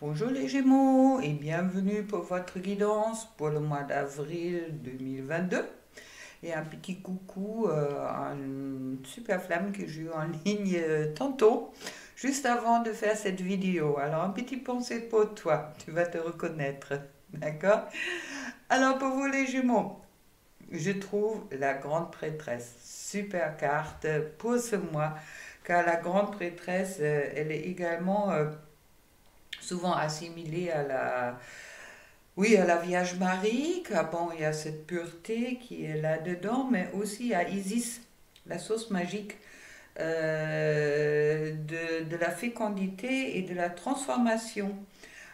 Bonjour les Gémeaux et bienvenue pour votre guidance pour le mois d'avril 2022. Et un petit coucou à une super flamme que j'ai eu en ligne tantôt, juste avant de faire cette vidéo. Alors un petit pensée pour toi, tu vas te reconnaître, d'accord? Alors pour vous les Gémeaux, je trouve la grande prêtresse, super carte pour ce mois, car la grande prêtresse, elle est également souvent assimilée à oui, à la Vierge Marie, car bon, il y a cette pureté qui est là-dedans, mais aussi à Isis, la source magique de la fécondité et de la transformation.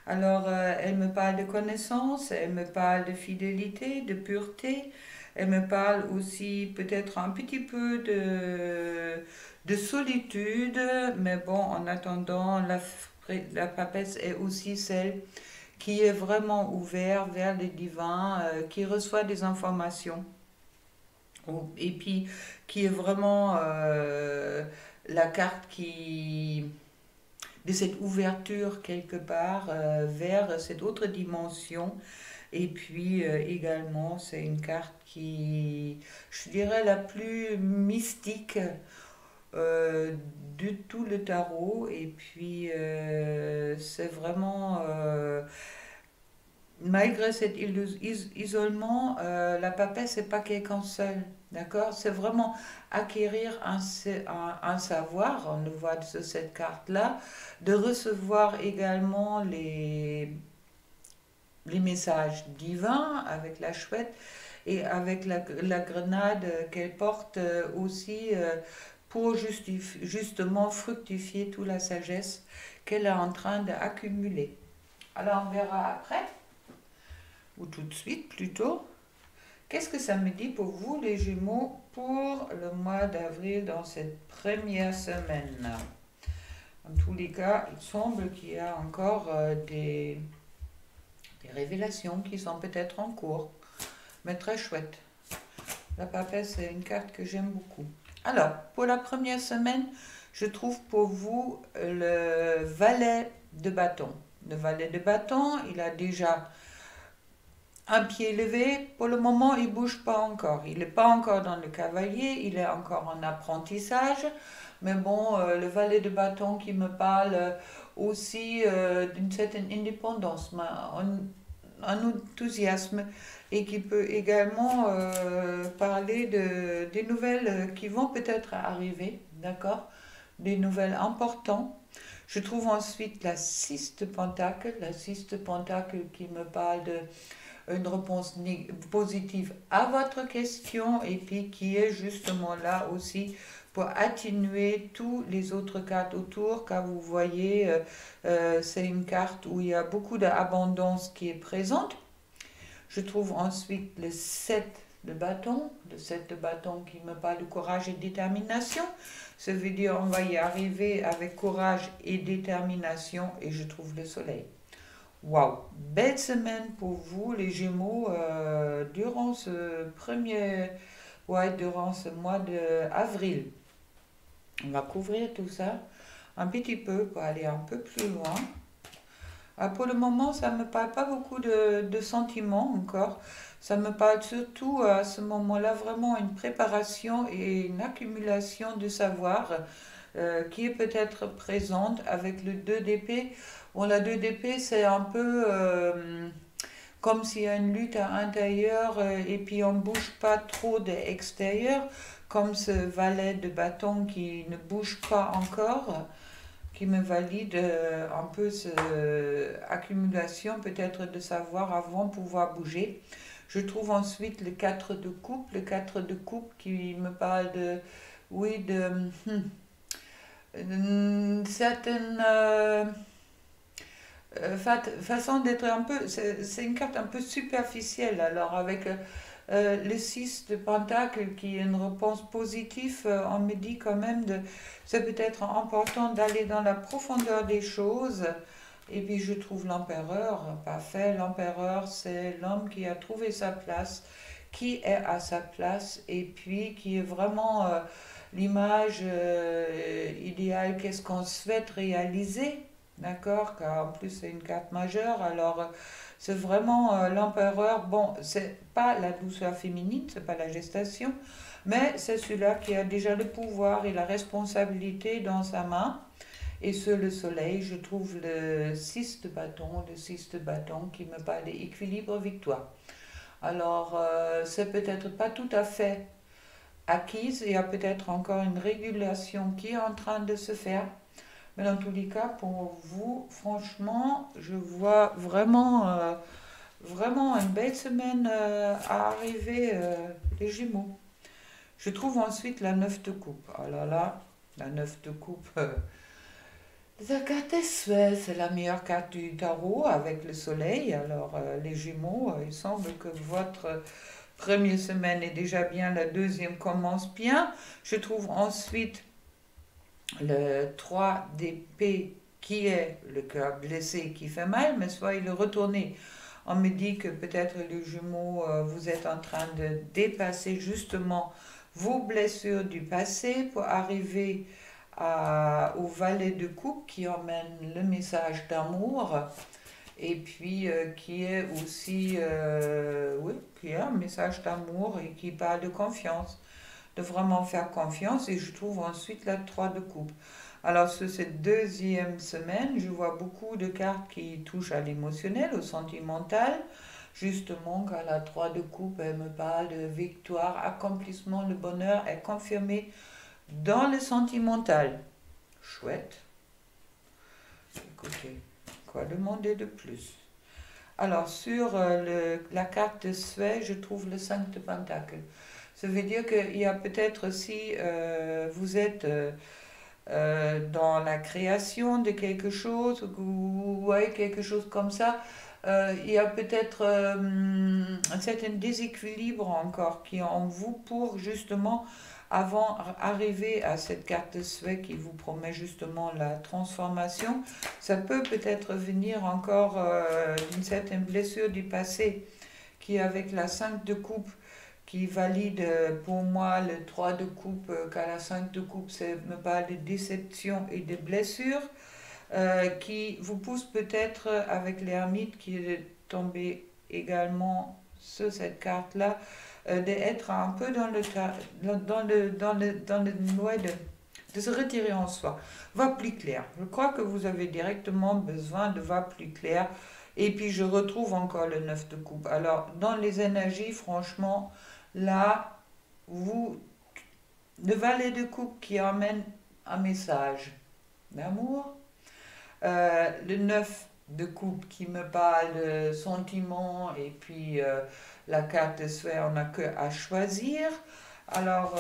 Alors, elle me parle de connaissance, elle me parle de fidélité, de pureté, elle me parle aussi peut-être un petit peu de solitude, mais bon, en attendant, la papesse est aussi celle qui est vraiment ouverte vers les divins, qui reçoit des informations, et puis qui est vraiment la carte de cette ouverture quelque part vers cette autre dimension. Et puis également, c'est une carte qui, je dirais, la plus mystique euh, de tout le tarot. Et puis, c'est vraiment, malgré cet isolement, la papesse, c'est pas quelqu'un seul. D'accord? C'est vraiment acquérir un savoir, on le voit sur cette carte-là, de recevoir également les messages divins avec la chouette et avec la grenade qu'elle porte aussi pour justement fructifier toute la sagesse qu'elle est en train d'accumuler. Alors on verra après, ou tout de suite plutôt, qu'est-ce que ça me dit pour vous les Gémeaux pour le mois d'avril dans cette première semaine. En tous les cas, il semble qu'il y a encore des révélations qui sont peut-être en cours, mais très chouette. La papesse, c'est une carte que j'aime beaucoup. Alors, pour la première semaine, je trouve pour vous le valet de bâton. Le valet de bâton, il a déjà un pied levé. Pour le moment, il ne bouge pas encore. Il n'est pas encore dans le cavalier, il est encore en apprentissage. Mais bon, le valet de bâton qui me parle aussi d'une certaine indépendance, un enthousiasme, et qui peut également parler des nouvelles qui vont peut-être arriver, d'accord? Des nouvelles importantes. Je trouve ensuite la 6 de Pentacle, qui me parle de une réponse positive à votre question et puis qui est justement là aussi pour atténuer tous les autres cartes autour, car vous voyez, c'est une carte où il y a beaucoup d'abondance qui est présente. Je trouve ensuite le 7 de bâton, qui me parle de courage et de détermination. Ça veut dire on va y arriver avec courage et détermination, et je trouve le soleil. Waouh, belle semaine pour vous les Gémeaux durant durant ce mois d'avril. On va couvrir tout ça un petit peu pour aller un peu plus loin. Pour le moment, ça ne me parle pas beaucoup de sentiments encore. Ça me parle surtout à ce moment-là vraiment une préparation et une accumulation de savoir qui est peut-être présente avec le 2 d'épée. Bon, la 2 d'épée, c'est un peu comme s'il y a une lutte à l'intérieur et puis on ne bouge pas trop de l'extérieur, comme ce valet de bâton qui ne bouge pas encore, qui me valide un peu cette accumulation peut-être de savoir avant de pouvoir bouger. Je trouve ensuite le 4 de coupe, qui me parle de, oui, une certaine façon d'être un peu, c'est une carte un peu superficielle. Alors avec le 6 de Pentacle qui est une réponse positive, on me dit quand même c'est peut-être important d'aller dans la profondeur des choses. Et puis je trouve l'empereur parfait. L'empereur, c'est l'homme qui a trouvé sa place, qui est à sa place, et puis qui est vraiment l'image idéale, qu'est-ce qu'on souhaite réaliser. d'accord, car en plus c'est une carte majeure, alors c'est vraiment l'empereur. Bon, c'est pas la douceur féminine, c'est pas la gestation, mais c'est celui-là qui a déjà le pouvoir et la responsabilité dans sa main. Et sur le soleil, je trouve le 6 de bâton qui me parle d'équilibre victoire. Alors, c'est peut-être pas tout à fait acquise, il y a peut-être encore une régulation qui est en train de se faire. Mais dans tous les cas, pour vous, franchement, je vois vraiment une belle semaine à arriver, les Gémeaux. Je trouve ensuite la 9 de coupe. Oh là là, la 9 de coupe. La carte Suez, c'est la meilleure carte du tarot avec le soleil. Alors, les Gémeaux, il semble que votre première semaine est déjà bien, la deuxième commence bien. Je trouve ensuite le 3 d'épée qui est le cœur blessé qui fait mal, mais soyez le retourner. On me dit que peut-être les Jumeaux, vous êtes en train de dépasser justement vos blessures du passé pour arriver au valet de coupe qui emmène le message d'amour et puis qui est aussi, oui, qui est un message d'amour et qui parle de confiance, de vraiment faire confiance. Et je trouve ensuite la 3 de coupe. Alors sur cette deuxième semaine, je vois beaucoup de cartes qui touchent à l'émotionnel, au sentimental. Justement, quand la 3 de coupe, elle me parle de victoire, accomplissement, le bonheur est confirmé dans le sentimental. Chouette. Écoutez, quoi demander de plus? Alors, sur la carte de Suez, je trouve le 5 de Pentacle. Ça veut dire qu'il y a peut-être si vous êtes dans la création de quelque chose, ou ouais, quelque chose comme ça, il y a peut-être un certain déséquilibre encore qui est en vous pour justement avant arriver à cette carte de souhait qui vous promet justement la transformation. Ça peut peut-être venir encore d'une certaine blessure du passé qui avec la 5 de coupe qui valide pour moi le 3 de coupe, car la 5 de coupe me parle de déception et de blessures, qui vous pousse peut-être avec l'ermite qui est tombé également sur cette carte-là, d'être un peu dans le noyau de se retirer en soi. Va plus clair. Je crois que vous avez directement besoin de va plus clair. Et puis je retrouve encore le 9 de coupe. Alors, dans les énergies, franchement, là, le valet de coupe qui emmène un message d'amour, le 9 de coupe qui me parle de sentiments, et puis la carte de souhait, on n'a que à choisir. Alors,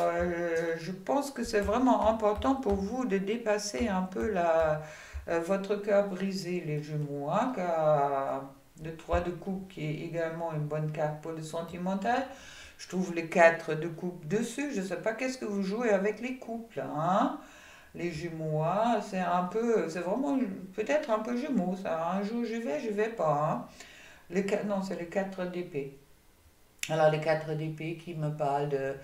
je pense que c'est vraiment important pour vous de dépasser un peu votre cœur brisé, les Gémeaux, hein, car le 3 de coupe qui est également une bonne carte pour le sentimental. Je trouve le 4 de coupe dessus. Je ne sais pas qu'est-ce que vous jouez avec les couples, hein. Les Jumeaux, hein, c'est vraiment peut-être un peu Jumeaux, ça. Un jour je vais pas, hein. Non, c'est le 4 d'épée. Alors, les 4 d'épée qui me parlent de,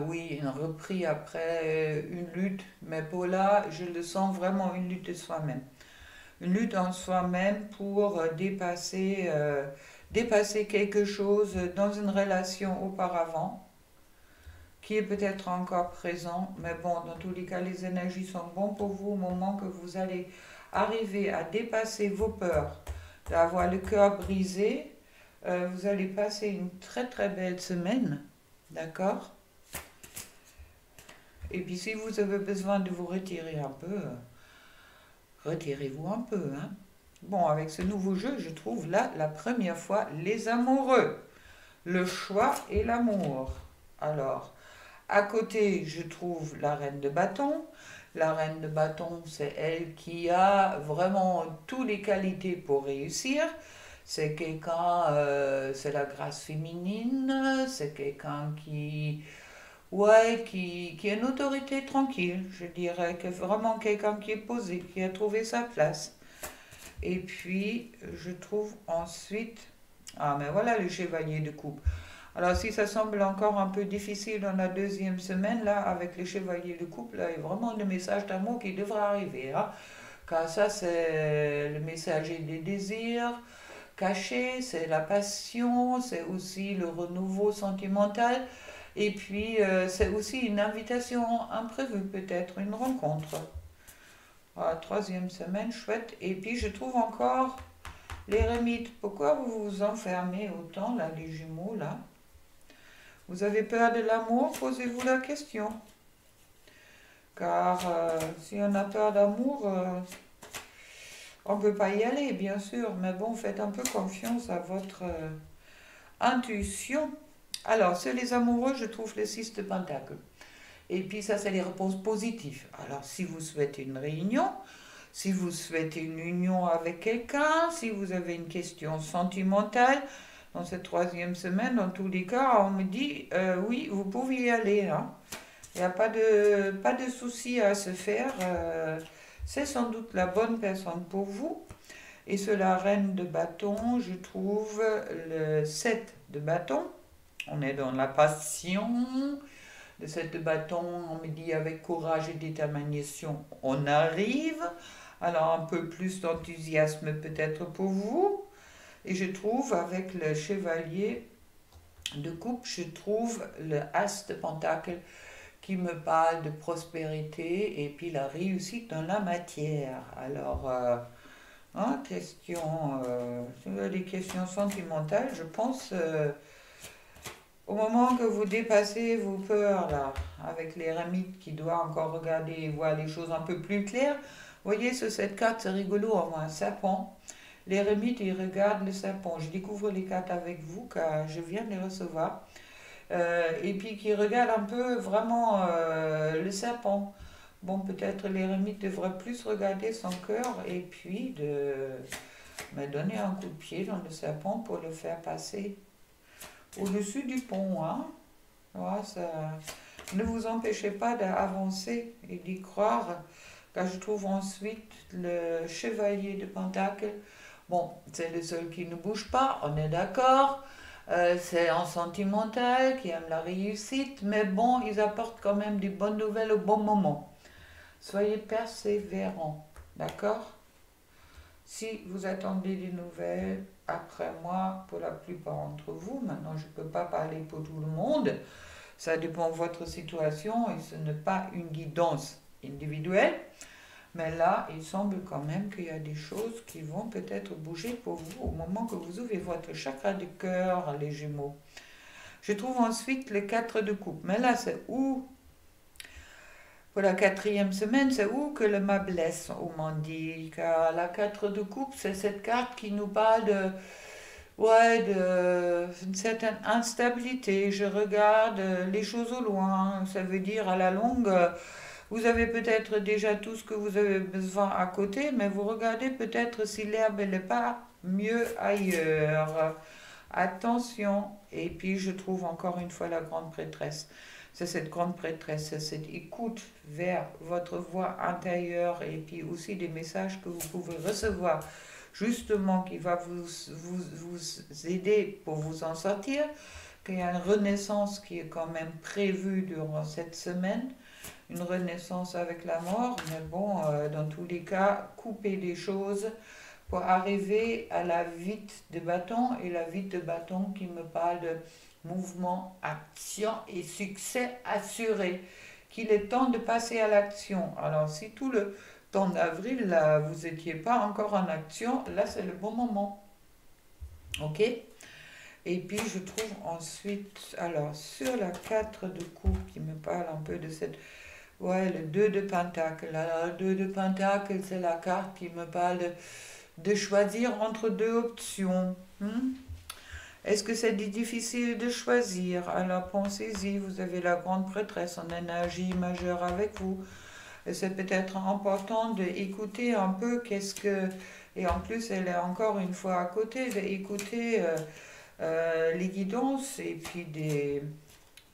oui, une reprise après une lutte, mais pour là, je le sens vraiment une lutte de soi-même. Une lutte en soi-même pour dépasser quelque chose dans une relation auparavant qui est peut-être encore présent, mais bon, dans tous les cas, les énergies sont bonnes pour vous au moment que vous allez arriver à dépasser vos peurs, d'avoir le cœur brisé. Vous allez passer une très très belle semaine, d'accord? Et puis si vous avez besoin de vous retirer un peu, retirez-vous un peu, hein. Bon, avec ce nouveau jeu, je trouve là la première fois les amoureux, le choix et l'amour. Alors, à côté, je trouve la reine de bâton. La reine de bâton, c'est elle qui a vraiment toutes les qualités pour réussir. C'est quelqu'un, c'est la grâce féminine, c'est quelqu'un ouais, qui a une autorité tranquille, je dirais, que vraiment quelqu'un qui est posé, qui a trouvé sa place. Et puis, je trouve ensuite, ah, mais voilà le chevalier de coupe. Alors, si ça semble encore un peu difficile dans la deuxième semaine, là, avec le chevalier de coupe, là, il y a vraiment le message d'amour qui devra arriver, hein. car ça c'est le messager des désirs cachés, c'est la passion, c'est aussi le renouveau sentimental, et puis c'est aussi une invitation imprévue, peut-être une rencontre. Voilà, troisième semaine, chouette. Et puis je trouve encore l'ermite. Pourquoi vous vous enfermez autant là, les Gémeaux là? Vous avez peur de l'amour? Posez-vous la question. Car si on a peur d'amour, on ne peut pas y aller, bien sûr. Mais bon, faites un peu confiance à votre intuition. Alors, sur les amoureux, je trouve le 6 de Pentacle. Et puis ça, c'est les réponses positives. Alors, si vous souhaitez une réunion, si vous souhaitez une union avec quelqu'un, si vous avez une question sentimentale, dans cette troisième semaine, dans tous les cas, on me dit, oui, vous pouvez y aller. Hein. Il n'y a pas de souci à se faire. C'est sans doute la bonne personne pour vous. Et sur la reine de bâton, je trouve le 7 de bâton. On est dans la passion. Le 7 de bâton, on me dit avec courage et détermination, on arrive. Alors un peu plus d'enthousiasme peut-être pour vous. Et je trouve avec le chevalier de coupe, je trouve le as de pentacle qui me parle de prospérité et puis la réussite dans la matière. Alors, question, des questions sentimentales, je pense, au moment que vous dépassez vos peurs, là, avec l'ermite qui doit encore regarder et voir les choses un peu plus claires, vous voyez, sur cette carte, c'est rigolo, on voit un serpent. L'ermite, il regarde le serpent. Je découvre les cartes avec vous, car je viens de les recevoir. Et puis qui regarde un peu vraiment le serpent. Bon, peut-être l'ermite devrait plus regarder son cœur et puis de me donner un coup de pied dans le serpent pour le faire passer au-dessus du pont. Hein. Ouais, ça, ne vous empêchez pas d'avancer et d'y croire, car je trouve ensuite le chevalier de Pentacle. Bon, c'est le seul qui ne bouge pas, on est d'accord. C'est un sentimental qui aime la réussite, mais bon, ils apportent quand même des bonnes nouvelles au bon moment. Soyez persévérants, d'accord? Si vous attendez des nouvelles après moi, pour la plupart d'entre vous, maintenant je ne peux pas parler pour tout le monde, ça dépend de votre situation et ce n'est pas une guidance individuelle. Mais là, il semble quand même qu'il y a des choses qui vont peut-être bouger pour vous au moment que vous ouvrez votre chakra du cœur, les Gémeaux. Je trouve ensuite le 4 de coupe. Mais là, c'est où, pour la quatrième semaine, c'est où que le mât blesse, on m'en dit. Car la 4 de coupe, c'est cette carte qui nous parle d'une certaine instabilité. Je regarde les choses au loin. Ça veut dire à la longue... Vous avez peut-être déjà tout ce que vous avez besoin à côté, mais vous regardez peut-être si l'herbe n'est pas mieux ailleurs. Attention. Et puis je trouve encore une fois la grande prêtresse. C'est cette grande prêtresse, c'est cette écoute vers votre voix intérieure et puis aussi des messages que vous pouvez recevoir justement qui va vous aider pour vous en sortir. Qu'il y a une renaissance qui est quand même prévue durant cette semaine. Une renaissance avec la mort, mais bon, dans tous les cas, couper des choses pour arriver à la vite de bâton, et la vite de bâton qui me parle de mouvement, action et succès assuré, qu'il est temps de passer à l'action. Alors si tout le temps d'avril, là, vous n'étiez pas encore en action, là c'est le bon moment. Ok? Et puis je trouve ensuite, alors sur la 4 de coupe qui me parle un peu de cette... Ouais, le 2 de Pentacle. Alors, le 2 de Pentacle, c'est la carte qui me parle de choisir entre deux options. Est-ce que c'est difficile de choisir? Alors, pensez-y, vous avez la grande prêtresse en énergie majeure avec vous. Et c'est peut-être important d'écouter un peu qu'est-ce que... Et en plus, elle est encore une fois à côté, d'écouter les guidances et puis des...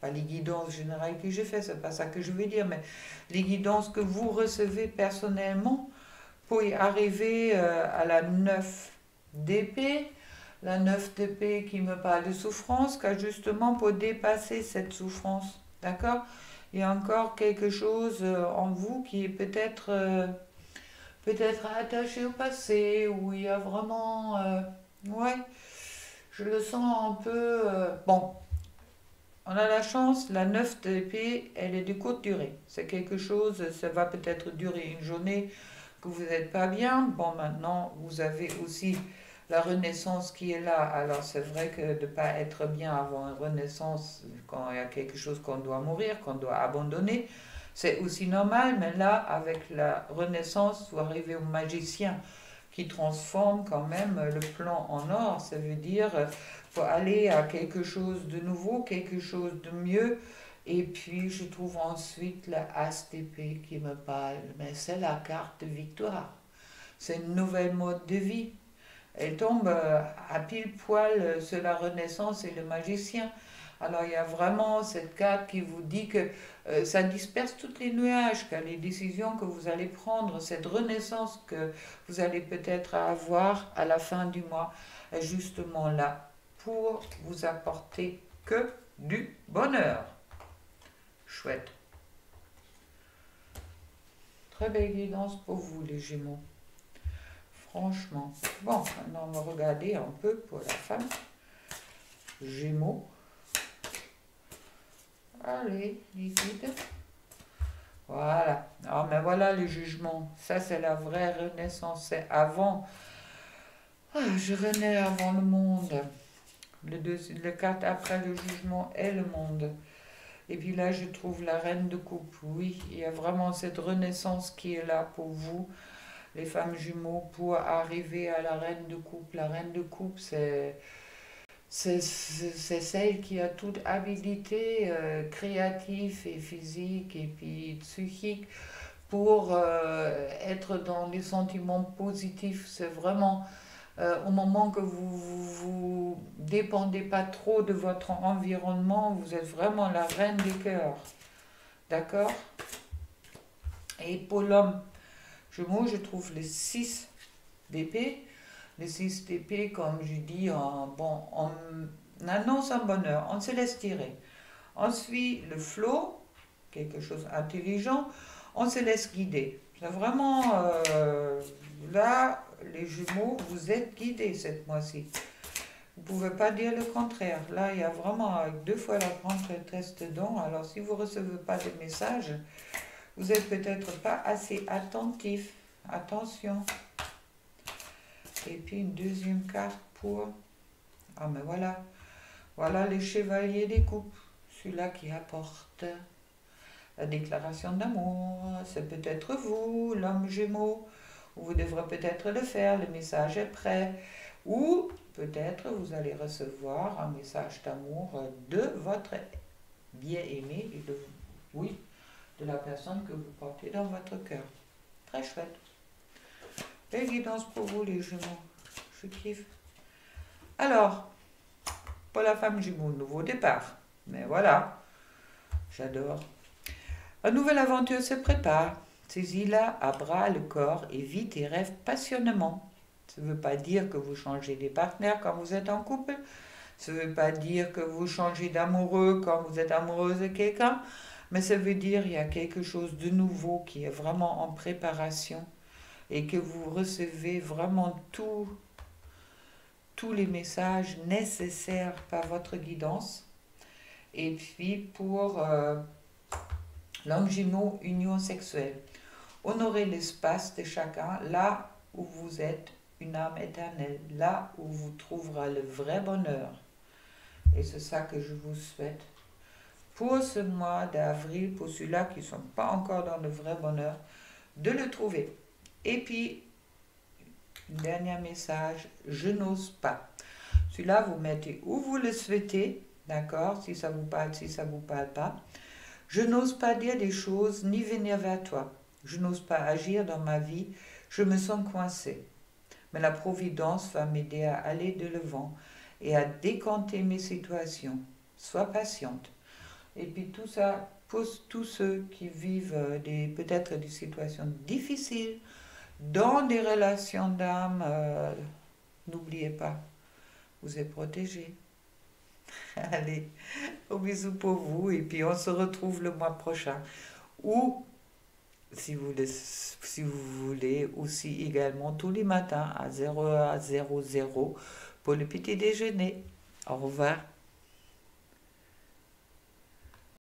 Pas les guidances générales que j'ai fait, c'est pas ça que je veux dire, mais les guidances que vous recevez personnellement pour y arriver à la 9 d'épée. La 9 d'épée qui me parle de souffrance, car justement pour dépasser cette souffrance, d'accord? Il y a encore quelque chose en vous qui est peut-être peut-être attaché au passé, où il y a vraiment... ouais, je le sens un peu... bon, on a la chance, la 9 d'épée, elle est de courte durée. C'est quelque chose, ça va peut-être durer une journée que vous n'êtes pas bien. Bon, maintenant, vous avez aussi la renaissance qui est là. Alors, c'est vrai que de ne pas être bien avant une renaissance, quand il y a quelque chose qu'on doit mourir, qu'on doit abandonner, c'est aussi normal. Mais là, avec la renaissance, vous arrivez au magicien qui transforme quand même le plan en or. Ça veut dire faut aller à quelque chose de nouveau, quelque chose de mieux. Et puis je trouve ensuite la As d'épée qui me parle, mais c'est la carte de victoire. C'est une nouvelle mode de vie. Elle tombe à pile poil sur la Renaissance et le magicien. Alors il y a vraiment cette carte qui vous dit que ça disperse tous les nuages, que les décisions que vous allez prendre, cette renaissance que vous allez peut-être avoir à la fin du mois, est justement là pour vous apporter que du bonheur. Chouette. Très belle guidance pour vous les Gémeaux. Franchement. Bon, maintenant on va regarder un peu pour la femme. Gémeaux. Allez, les guides. Voilà. Ah, mais voilà le jugement. Ça, c'est la vraie renaissance. C'est avant. Ah, je renais avant le monde. Le 4 après le jugement est le monde. Et puis là, je trouve la reine de coupe. Oui, il y a vraiment cette renaissance qui est là pour vous, les femmes jumeaux, pour arriver à la reine de coupe. La reine de coupe, c'est celle qui a toute habilité créative et physique et puis psychique pour être dans les sentiments positifs. C'est vraiment au moment que vous dépendez pas trop de votre environnement, vous êtes vraiment la reine des cœurs. D'accord? Et pour l'homme jumeau, je trouve les 6 d'épée. Les 6 d'épée, comme je dis, on annonce un bonheur, on se laisse tirer. On suit le flot, quelque chose d'intelligent, on se laisse guider. C'est vraiment là, les jumeaux, vous êtes guidés cette mois-ci. Vous ne pouvez pas dire le contraire. Là, il y a vraiment avec 2 fois la grande prêtresse dedans. Alors, si vous ne recevez pas de messages, vous n'êtes peut-être pas assez attentif. Attention. Et puis une deuxième carte pour... Ah, mais voilà. Voilà les chevaliers des coupes. Celui-là qui apporte la déclaration d'amour. C'est peut-être vous, l'homme Gémeaux. Vous devrez peut-être le faire. Le message est prêt. Ou peut-être vous allez recevoir un message d'amour de votre bien-aimé et de, oui, de la personne que vous portez dans votre cœur. Très chouette. Belle guidance pour vous les Gémeaux. Je kiffe. Alors, pour la femme Gémeaux, nouveau départ. Mais voilà, j'adore. Une nouvelle aventure se prépare. Saisis-la à bras le corps et vis tes rêves passionnément. Ça ne veut pas dire que vous changez des partenaires quand vous êtes en couple. Ça ne veut pas dire que vous changez d'amoureux quand vous êtes amoureuse de quelqu'un. Mais ça veut dire qu'il y a quelque chose de nouveau qui est vraiment en préparation et que vous recevez vraiment tous les messages nécessaires par votre guidance. Et puis pour l'homme Gémeaux, union sexuelle. Honorez l'espace de chacun là où vous êtes une âme éternelle, là où vous trouverez le vrai bonheur. Et c'est ça que je vous souhaite. Pour ce mois d'avril, pour ceux-là qui ne sont pas encore dans le vrai bonheur, de le trouver. Et puis, dernier message, je n'ose pas. Celui-là, vous mettez où vous le souhaitez, d'accord, si ça vous parle, si ça ne vous parle pas. Je n'ose pas dire des choses ni venir vers toi. Je n'ose pas agir dans ma vie, je me sens coincée. Mais la Providence va m'aider à aller de l'avant et à décanter mes situations. Sois patiente. Et puis tout ça, pour tous ceux qui vivent peut-être des situations difficiles, dans des relations d'âme, n'oubliez pas, vous êtes protégés. Allez, gros bisous pour vous et puis on se retrouve le mois prochain. Ou si vous voulez aussi également tous les matins à 0h00 pour le petit déjeuner. Au revoir.